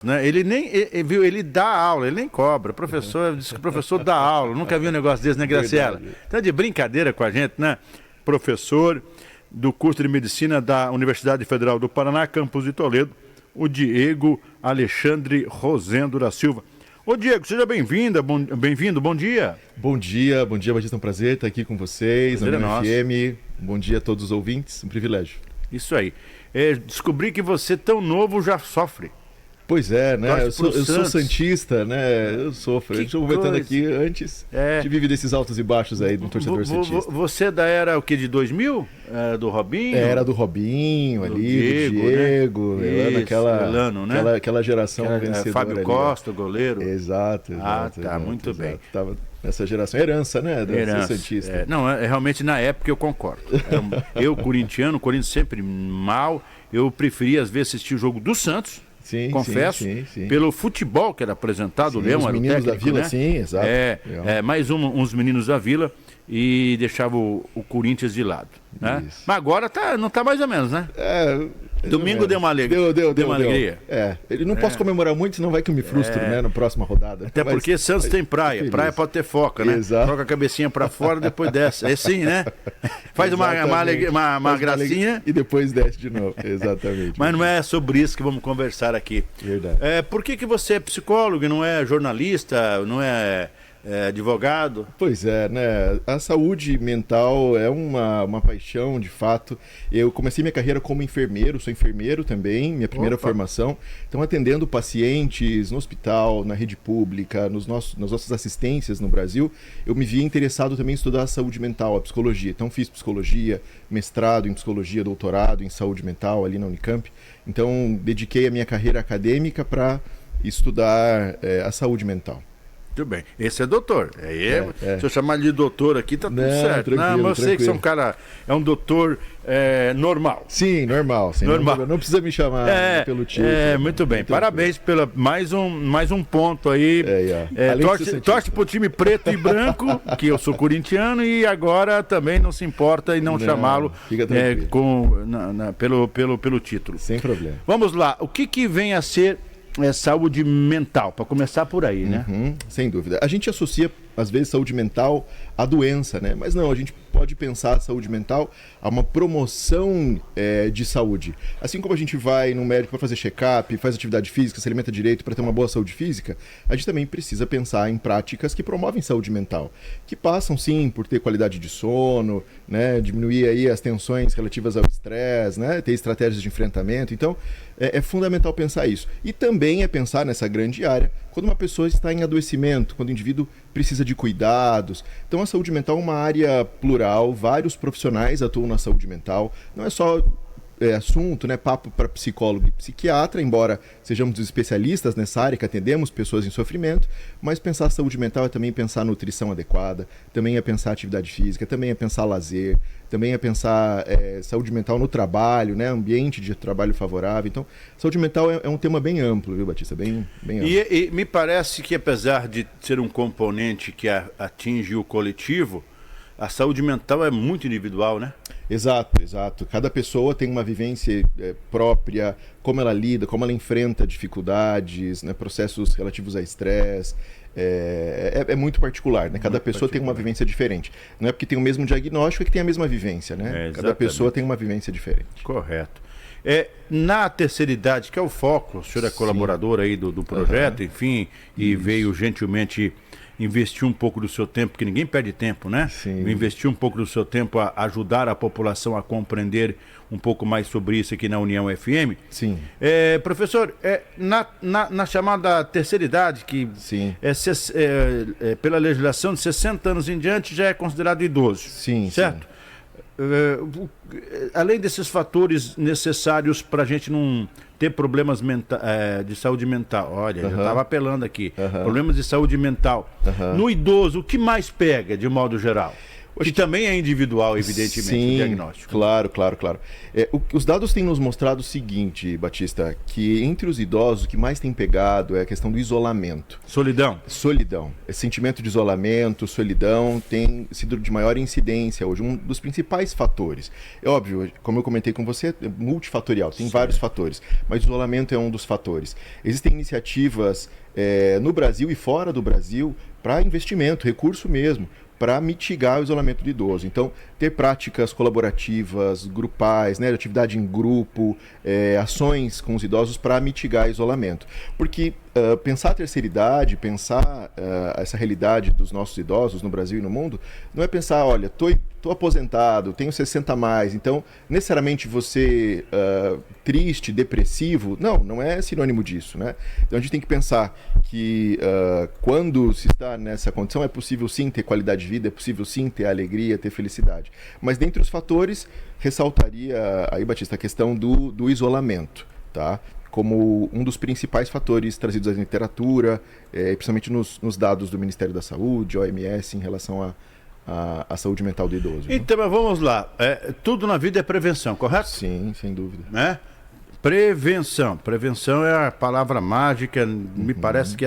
Né? Ele nem viu, ele dá aula, ele nem cobra. Professor, diz que o professor dá aula. Nunca vi um negócio desse, né, Graciela? Verdade. Tá de brincadeira com a gente, né? Professor do curso de medicina da Universidade Federal do Paraná, campus de Toledo, o Diego Alexandre Rosendo da Silva. Ô Diego, seja bem-vindo, bom dia. Bom dia, Batista, é um prazer estar aqui com vocês, Prazer na é FM. Bom dia a todos os ouvintes, um privilégio. Isso aí. Descobri que você tão novo já sofre. Pois é, né? Eu sou Santos. santista, né? Eu sofro. Que Estou comentando coisa. aqui antes. A gente vive desses altos e baixos aí do torcedor santista. Você é da era o que, de 2000? Do Robinho? Era do Robinho Do ali, do Diego, né? lá naquela Elano, né? aquela geração vencedora. Fábio ali, Costa, o goleiro. Exato. Muito bem. Tava nessa geração. Herança, né? Do santista. Não, realmente na época eu concordo. Eu, corintiano, o Corinthians sempre mal. Eu preferia, às vezes, assistir o jogo do Santos. Sim, confesso, sim. Pelo futebol que era apresentado, o Leão os era o meninos técnico, da Vila, né? sim, exato. Mais uns meninos da Vila e deixava o Corinthians de lado, né? Mas agora não tá mais ou menos, né? Domingo deu uma alegria. Deu uma alegria. Ele não posso comemorar muito, senão vai que eu me frustro, né, na próxima rodada. Até porque Santos tem praia. feliz. Praia pode ter foca, né? Exato. Joga a cabecinha pra fora, depois desce. É assim, né? Faz uma gracinha. E depois desce de novo. Exatamente. Mas não é sobre isso que vamos conversar aqui. Verdade. Por que você é psicólogo e não é jornalista, não é advogado? Pois é, né? A saúde mental é uma paixão, de fato. Eu comecei minha carreira como enfermeiro, sou enfermeiro também, minha primeira formação. Então, atendendo pacientes no hospital, na rede pública, nas nossas assistências no Brasil, eu me vi interessado também em estudar a saúde mental, a psicologia. Então, fiz psicologia, mestrado em psicologia, doutorado em saúde mental ali na Unicamp. Então, dediquei a minha carreira acadêmica para estudar a saúde mental. Muito bem. Esse é doutor. Se eu chamar ele de doutor aqui, tá tudo certo. Tranquilo, mas eu sei que você é um cara, é um doutor normal. Sim, normal. Não precisa me chamar pelo título. Muito bem. Parabéns pela mais um ponto aí. Torce pro time preto e branco, que eu sou corintiano, e agora também não se importa em não chamá-lo pelo título. Sem problema. Vamos lá. O que vem a ser saúde mental, para começar por aí, né? Sem dúvida. A gente associa, às vezes, saúde mental à doença, né? Mas não, a gente pode pensar a saúde mental a uma promoção de saúde. Assim como a gente vai no médico para fazer check-up, faz atividade física, se alimenta direito para ter uma boa saúde física, a gente também precisa pensar em práticas que promovem saúde mental, que passam, sim, por ter qualidade de sono, né? Diminuir aí as tensões relativas ao estresse, né? Ter estratégias de enfrentamento. Então, é fundamental pensar isso. E também é pensar nessa grande área quando uma pessoa está em adoecimento, quando o indivíduo precisa de cuidados. Então, a saúde mental é uma área plural, vários profissionais atuam na saúde mental. Não é só assunto, né, papo para psicólogo e psiquiatra, embora sejamos especialistas nessa área, que atendemos pessoas em sofrimento, mas pensar a saúde mental é também pensar a nutrição adequada, também é pensar atividade física, também é pensar lazer, também é pensar saúde mental no trabalho, né, ambiente de trabalho favorável. Então, saúde mental é um tema bem amplo, viu, Batista? Bem amplo. E me parece que, apesar de ser um componente que atinge o coletivo, a saúde mental é muito individual, né? Exato. Cada pessoa tem uma vivência própria, como ela lida, como ela enfrenta dificuldades, né, processos relativos a estresse. É muito particular, né? Cada pessoa tem uma vivência diferente. Não é porque tem o mesmo diagnóstico que tem a mesma vivência, né? Cada pessoa tem uma vivência diferente. Correto. Na terceira idade, que é o foco, o senhor é colaborador aí do projeto, enfim, e veio gentilmente investir um pouco do seu tempo, porque ninguém perde tempo, né? Sim. Investir um pouco do seu tempo a ajudar a população a compreender um pouco mais sobre isso aqui na União FM. Sim. Professor, na chamada terceira idade, que pela legislação de 60 anos em diante já é considerado idoso. Sim. Certo? Além desses fatores necessários para a gente não ter problemas de saúde mental, olha, já estava apelando aqui, problemas de saúde mental. No idoso, o que mais pega, de modo geral? Que também é individual, evidentemente, sim, o diagnóstico. Claro. Os dados têm nos mostrado o seguinte, Batista, que entre os idosos o que mais tem pegado é a questão do isolamento. Solidão. Esse sentimento de isolamento, solidão, tem sido de maior incidência hoje, um dos principais fatores. É óbvio, como eu comentei com você, é multifatorial, tem vários fatores, mas o isolamento é um dos fatores. Existem iniciativas no Brasil e fora do Brasil para investimento, recurso mesmo, para mitigar o isolamento do idoso. Então, ter práticas colaborativas, grupais, né, atividade em grupo, ações com os idosos para mitigar o isolamento. Porque pensar a terceira idade, pensar essa realidade dos nossos idosos no Brasil e no mundo, não é pensar, olha, estou aposentado, tenho 60 a mais, então necessariamente você triste, depressivo, não é sinônimo disso, né? Então a gente tem que pensar que quando se está nessa condição é possível sim ter qualidade de vida, é possível sim ter alegria, ter felicidade. Mas dentre os fatores, ressaltaria aí, Batista, a questão do isolamento, tá? Como um dos principais fatores trazidos à literatura, principalmente nos dados do Ministério da Saúde, OMS, em relação à saúde mental do idoso. Então, mas vamos lá. Tudo na vida é prevenção, correto? Sim, sem dúvida. Né? Prevenção. Prevenção é a palavra mágica. Me parece que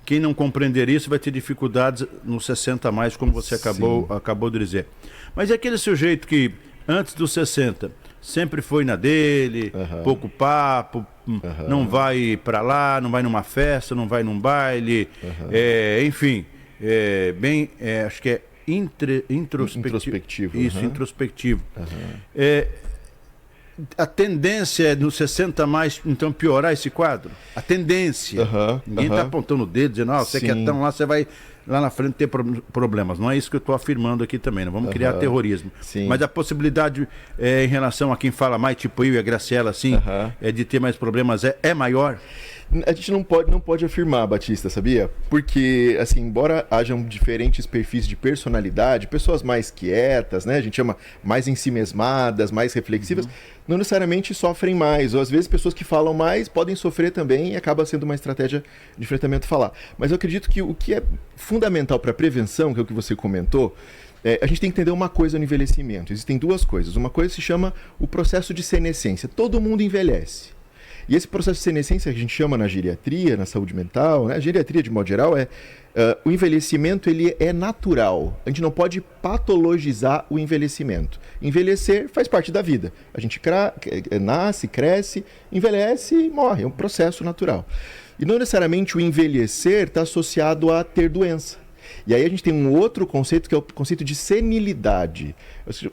quem não compreender isso vai ter dificuldades nos 60 a mais, como você acabou de dizer. Mas é aquele sujeito que, antes dos 60, sempre foi na dele, pouco papo, não vai para lá, não vai numa festa, não vai num baile, enfim, acho que é introspectivo. Isso, introspectivo. A tendência é nos 60 a mais, então, piorar esse quadro? A tendência. Ninguém está apontando o dedo, dizendo, você que é tão lá, você vai lá na frente ter problemas. Não é isso que eu estou afirmando aqui também, não vamos criar terrorismo. Mas a possibilidade em relação a quem fala mais, tipo eu e a Graciela, assim, de ter mais problemas é maior? A gente não pode afirmar, Batista, sabia? Porque, assim, embora hajam diferentes perfis de personalidade, pessoas mais quietas, né? A gente chama mais ensimesmadas, mais reflexivas, não necessariamente sofrem mais. Ou às vezes pessoas que falam mais podem sofrer também e acaba sendo uma estratégia de enfrentamento falar. Mas eu acredito que o que é fundamental para a prevenção, que é o que você comentou, a gente tem que entender uma coisa no envelhecimento. Existem duas coisas. Uma coisa se chama o processo de senescência. Todo mundo envelhece. E esse processo de senescência que a gente chama na geriatria, na saúde mental, né? A geriatria de modo geral o envelhecimento ele é natural. A gente não pode patologizar o envelhecimento. Envelhecer faz parte da vida. A gente nasce, cresce, envelhece e morre. É um processo natural. E não necessariamente o envelhecer está associado a ter doença. E aí a gente tem um outro conceito que é o conceito de senilidade.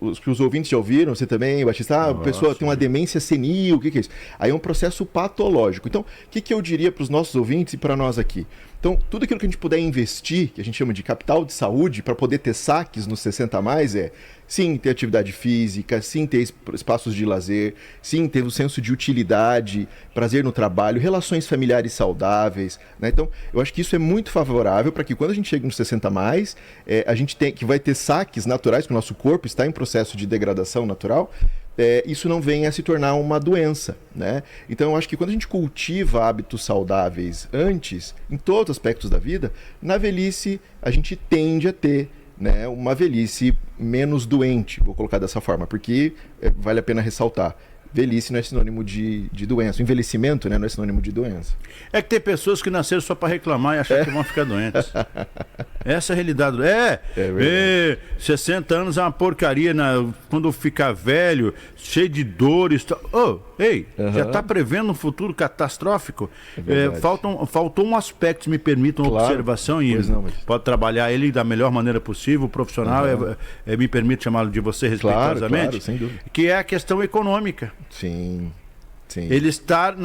Os ouvintes já ouviram, você também, Batista, a pessoa tem uma demência senil, o que é isso? Aí é um processo patológico. Então, o que eu diria para os nossos ouvintes e para nós aqui? Então, tudo aquilo que a gente puder investir, que a gente chama de capital de saúde, para poder ter saques nos 60 a mais, sim, ter atividade física, sim, ter espaços de lazer, sim, ter um senso de utilidade, prazer no trabalho, relações familiares saudáveis, né? Então, eu acho que isso é muito favorável para que quando a gente chega nos 60 a mais, a gente vai ter saques naturais, que o nosso corpo está em processo de degradação natural, isso não venha a se tornar uma doença, né? Então eu acho que quando a gente cultiva hábitos saudáveis antes, em todos os aspectos da vida, na velhice a gente tende a ter, né, uma velhice menos doente, vou colocar dessa forma, porque vale a pena ressaltar. Velhice não é sinônimo de doença. O envelhecimento, né, não é sinônimo de doença. É que tem pessoas que nasceram só para reclamar e achar que vão ficar doentes. Essa é a realidade. 60 anos é uma porcaria. Quando ficar velho, cheio de dores. Já está prevendo um futuro catastrófico? Faltou um aspecto, me permitam uma observação, e pode trabalhar ele da melhor maneira possível. O profissional, me permite chamá-lo de você respeitosamente, claro, sem dúvida. Que é a questão econômica. Sim. Ele está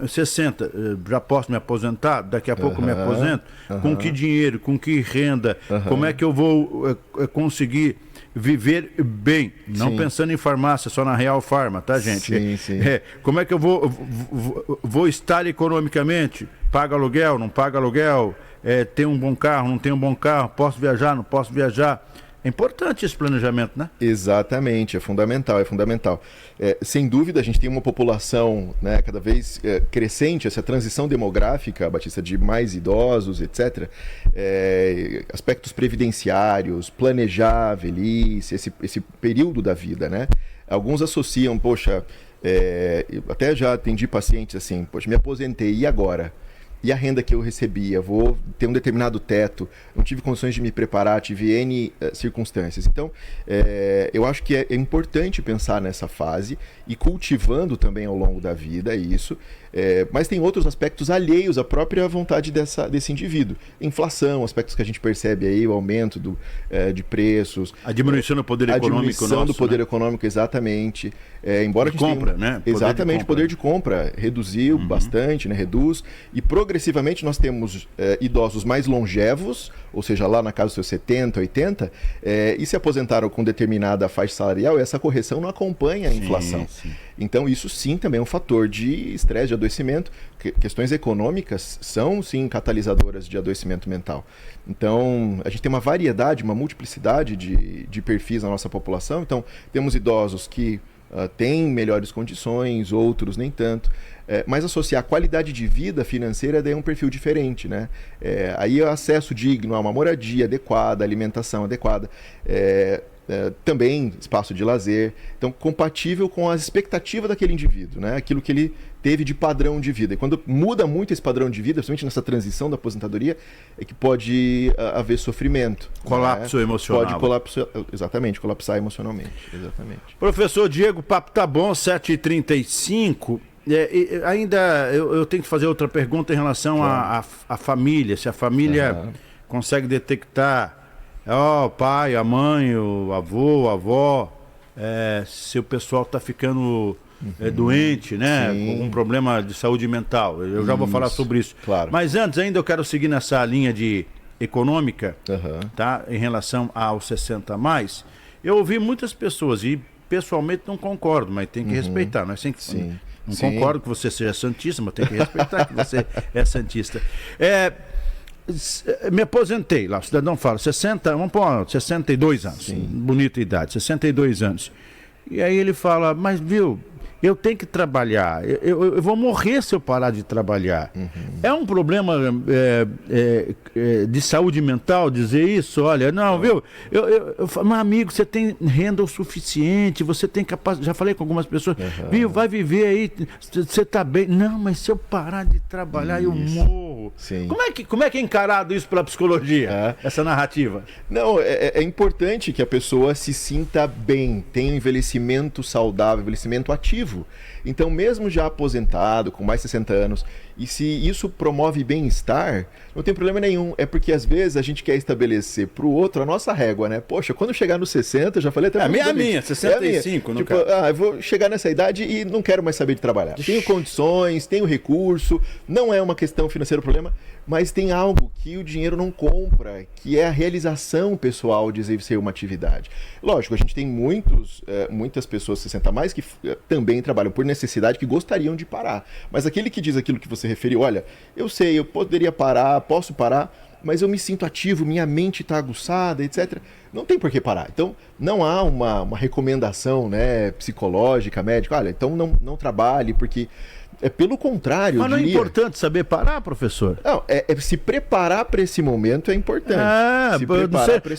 60, já posso me aposentar, daqui a pouco me aposento, com que dinheiro, com que renda, como é que eu vou conseguir viver bem, não pensando em farmácia, só na Real Farma, tá, gente? Sim. Como é que eu vou estar economicamente? Paga aluguel, não paga aluguel, tem um bom carro, não tem um bom carro, posso viajar, não posso viajar. É importante esse planejamento, né? Exatamente, é fundamental, é fundamental. Sem dúvida, a gente tem uma população, né, cada vez crescente, essa transição demográfica, Batista, de mais idosos, etc. Aspectos previdenciários, planejar a velhice, esse período da vida, né? Alguns associam, poxa, eu até já atendi pacientes assim, poxa, me aposentei, e agora? E a renda que eu recebia? Vou ter um determinado teto, não tive condições de me preparar, tive N circunstâncias. Então, eu acho que é importante pensar nessa fase e cultivando também ao longo da vida isso. Mas tem outros aspectos alheios à própria vontade desse indivíduo. Inflação, aspectos que a gente percebe aí, o aumento de preços. A diminuição do poder econômico nosso. A diminuição do poder econômico, exatamente. Embora a gente compra, tenha, né? Exatamente, poder de compra reduziu bastante, né? Reduz. E progressivamente nós temos idosos mais longevos, ou seja, lá na casa dos seus 70, 80, e se aposentaram com determinada faixa salarial, e essa correção não acompanha a inflação. Sim. Então, isso sim também é um fator de estresse, de adoecimento. Questões econômicas são sim catalisadoras de adoecimento mental. Então, a gente tem uma variedade, uma multiplicidade de perfis na nossa população. Então, temos idosos que têm melhores condições, outros nem tanto. Mas associar a qualidade de vida financeira daí é um perfil diferente, né? Aí é acesso digno a uma moradia adequada, alimentação adequada. Também espaço de lazer, então compatível com as expectativas daquele indivíduo, né? Aquilo que ele teve de padrão de vida. E quando muda muito esse padrão de vida, principalmente nessa transição da aposentadoria, é que pode haver sofrimento. Colapso emocional. Exatamente, colapsar emocionalmente. Exatamente. Professor Diego, o papo tá bom, 7h35. Ainda eu tenho que fazer outra pergunta em relação à família, se a família consegue detectar o pai, a mãe, o avô, a avó, se o pessoal está ficando doente, né? Com um problema de saúde mental. Eu já vou falar sobre isso. Claro. Mas antes ainda eu quero seguir nessa linha de econômica, tá? Em relação aos 60 a mais. Eu ouvi muitas pessoas, e pessoalmente não concordo, mas tem que respeitar, não é assim que Sim. Não concordo que você seja santista, mas tem que respeitar que você é santista. Me aposentei lá, o cidadão fala, 62 anos, bonita idade, 62 anos. E aí ele fala, mas viu, eu tenho que trabalhar, eu vou morrer se eu parar de trabalhar. É um problema de saúde mental dizer isso? Olha, não, viu, eu falo, meu amigo, você tem renda o suficiente, você tem capacidade, já falei com algumas pessoas, viu, vai viver aí, você está bem. Não, mas se eu parar de trabalhar, eu morro. Sim. Como é que é encarado isso pela psicologia, essa narrativa? Não, é importante que a pessoa se sinta bem, tenha um envelhecimento saudável, envelhecimento ativo. Então, mesmo já aposentado, com mais de 60 anos, e se isso promove bem-estar, não tem problema nenhum. É porque, às vezes, a gente quer estabelecer para o outro a nossa régua, né? Poxa, quando chegar nos 60, já falei até... A minha, 65, no caso. Eu vou chegar nessa idade e não quero mais saber de trabalhar. Tenho condições, tenho recurso, não é uma questão financeira o problema, mas tem algo que o dinheiro não compra, que é a realização pessoal de exercer uma atividade. Lógico, a gente tem muitas pessoas 60 a mais que também trabalham por necessidade, que gostariam de parar. Mas aquele que diz aquilo que você referiu, olha, eu sei, eu poderia parar, posso parar, mas eu me sinto ativo, minha mente está aguçada, etc. Não tem por que parar. Então, não há uma recomendação, né, psicológica, médica, olha, então não trabalhe, porque... pelo contrário, mas não é importante saber parar, professor? Não, se preparar para esse momento é importante.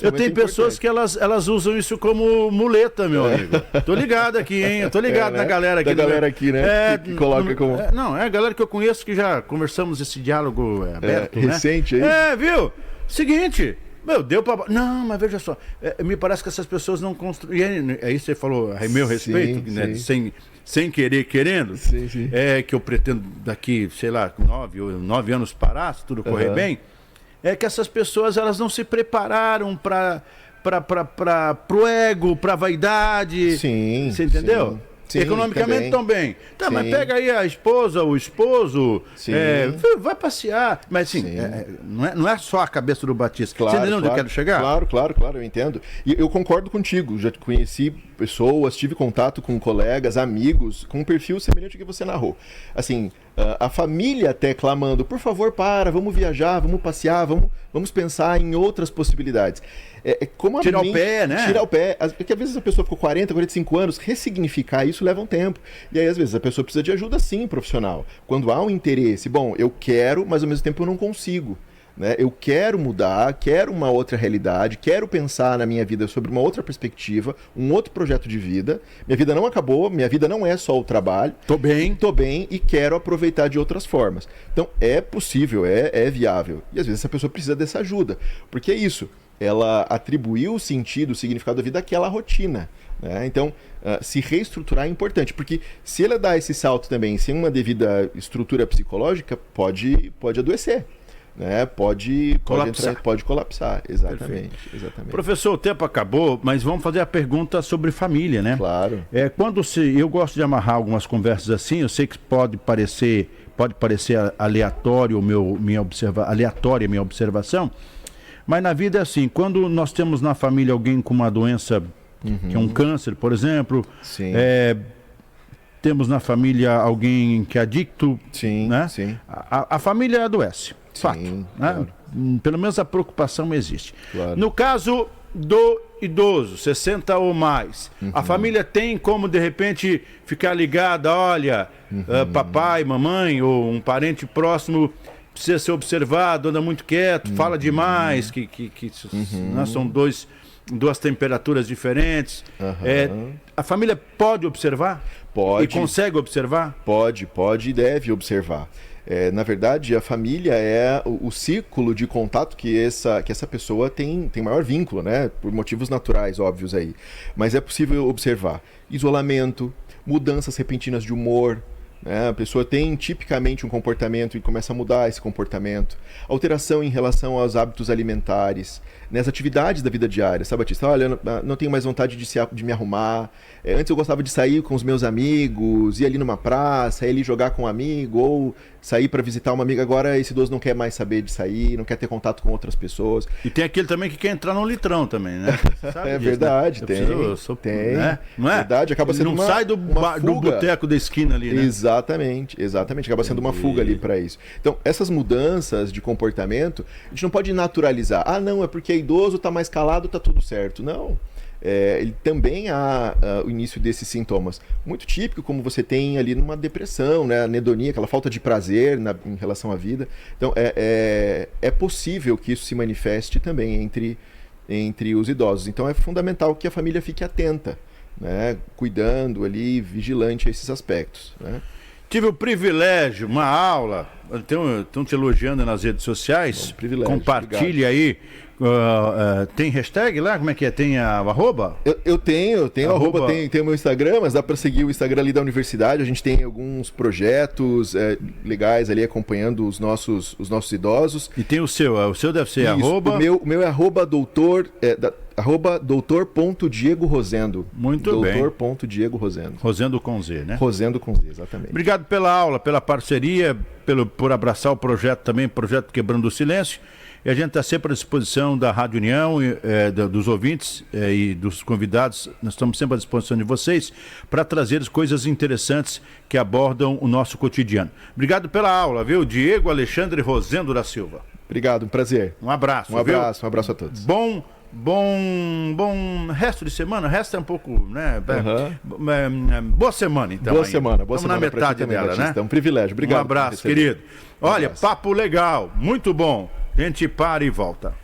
Eu tenho pessoas que elas usam isso como muleta, meu amigo. Tô ligado aqui, hein? Eu tô ligado na galera aqui. Da galera aqui, né? Que coloca como... Não, é a galera que eu conheço que já conversamos esse diálogo aberto, né? Recente aí. Viu? Seguinte... Meu, deu pra... Não, mas veja só, me parece que essas pessoas não construem... Aí você falou, a meu respeito, né? Sem querer, querendo, que eu pretendo daqui, sei lá, 9 anos parar, se tudo correr bem, é que essas pessoas, elas não se prepararam para o ego, para a vaidade. Sim. Você entendeu? Sim. Sim, economicamente estão bem. Tá, mas pega aí a esposa, o esposo, vai passear. Mas assim, não é só a cabeça do Batista. Claro, você entendeu onde eu quero chegar? Claro, eu entendo. E eu concordo contigo. Já conheci pessoas, tive contato com colegas, amigos, com um perfil semelhante ao que você narrou. Assim, A família até clamando, por favor, vamos viajar, vamos passear, vamos pensar em outras possibilidades. Como tirar o pé, né? Tirar o pé. Porque às vezes a pessoa ficou 40, 45 anos, ressignificar isso leva um tempo. E aí às vezes a pessoa precisa de ajuda sim, profissional. Quando há um interesse, bom, eu quero, mas ao mesmo tempo eu não consigo. Né? Eu quero mudar, quero uma outra realidade, quero pensar na minha vida sobre uma outra perspectiva, um outro projeto de vida. Minha vida não acabou, minha vida não é só o trabalho. Tô bem E quero aproveitar de outras formas. Então é possível, é viável. E às vezes essa pessoa precisa dessa ajuda. Porque é isso, ela atribuiu o sentido, o significado da vida àquela rotina. Né? Então, se reestruturar é importante, porque se ela dá esse salto também sem uma devida estrutura psicológica, pode adoecer. Né? Pode colapsar, exatamente. Professor, o tempo acabou, mas vamos fazer a pergunta sobre família, né? Claro. Eu gosto de amarrar algumas conversas assim, eu sei que pode parecer aleatória a minha observação, mas na vida é assim, quando nós temos na família alguém com uma doença, que é um câncer, por exemplo, sim. Temos na família alguém que é adicto, sim, né? Sim. A família adoece. Fato, sim, né? Claro. Pelo menos a preocupação existe. Claro. No caso do idoso, 60 ou mais, a família tem como de repente ficar ligada, olha, papai, mamãe ou um parente próximo precisa ser observado, anda muito quieto, fala demais, né, são duas temperaturas diferentes. A família pode observar? Pode. E consegue observar? Pode e deve observar. Na verdade, a família é o círculo de contato que essa pessoa tem maior vínculo, né? Por motivos naturais, óbvios aí. Mas é possível observar isolamento, mudanças repentinas de humor, né? A pessoa tem tipicamente um comportamento e começa a mudar esse comportamento. Alteração em relação aos hábitos alimentares, nas atividades da vida diária. Sabe, Batista? Olha, não tenho mais vontade de me arrumar. Antes eu gostava de sair com os meus amigos, ir ali numa praça, ir ali jogar com um amigo, ou sair para visitar uma amiga. Agora esse idoso não quer mais saber de sair, não quer ter contato com outras pessoas. E tem aquele também que quer entrar no litrão também, né? Sabe disso, verdade, né? Tem. Né? Não é? Verdade, acaba sendo não sai do boteco da esquina ali, né? Exatamente. Acaba sendo uma fuga ali para isso. Então, essas mudanças de comportamento, a gente não pode naturalizar. Ah, não, é porque é idoso, tá mais calado, tá tudo certo. Não. Ele também há o início desses sintomas. Muito típico, como você tem ali numa depressão, né? Anedonia, aquela falta de prazer em relação à vida. Então, é possível que isso se manifeste também entre os idosos. Então, é fundamental que a família fique atenta, né? Cuidando ali, vigilante a esses aspectos, né? Tive o privilégio, uma aula, estão te elogiando nas redes sociais. Bom, privilégio, compartilhe obrigado. Aí. Tem hashtag lá? Como é que é? Tem a arroba? Eu tenho arroba, tem o meu Instagram, mas dá para seguir o Instagram ali da universidade. A gente tem alguns projetos legais ali acompanhando os nossos idosos. E tem o seu deve ser isso, arroba... O meu é arroba doutor.diego Rosendo. Muito bem. Doutor.diego Rosendo. Rosendo com Z, né? Rosendo com Z, exatamente. Obrigado pela aula, pela parceria, por abraçar o projeto também, projeto Quebrando o Silêncio. E a gente está sempre à disposição da Rádio União, dos ouvintes e dos convidados. Nós estamos sempre à disposição de vocês para trazer coisas interessantes que abordam o nosso cotidiano. Obrigado pela aula, viu? Diego Alexandre Rosendo da Silva. Obrigado, um prazer. Um abraço. Um abraço a todos. Bom resto de semana. Resto é um pouco, né? Boa semana, então. Boa semana. Estamos na metade dela, Batista, né? É um privilégio. Obrigado. Um abraço, querido. Olha, papo legal, muito bom. A gente para e volta.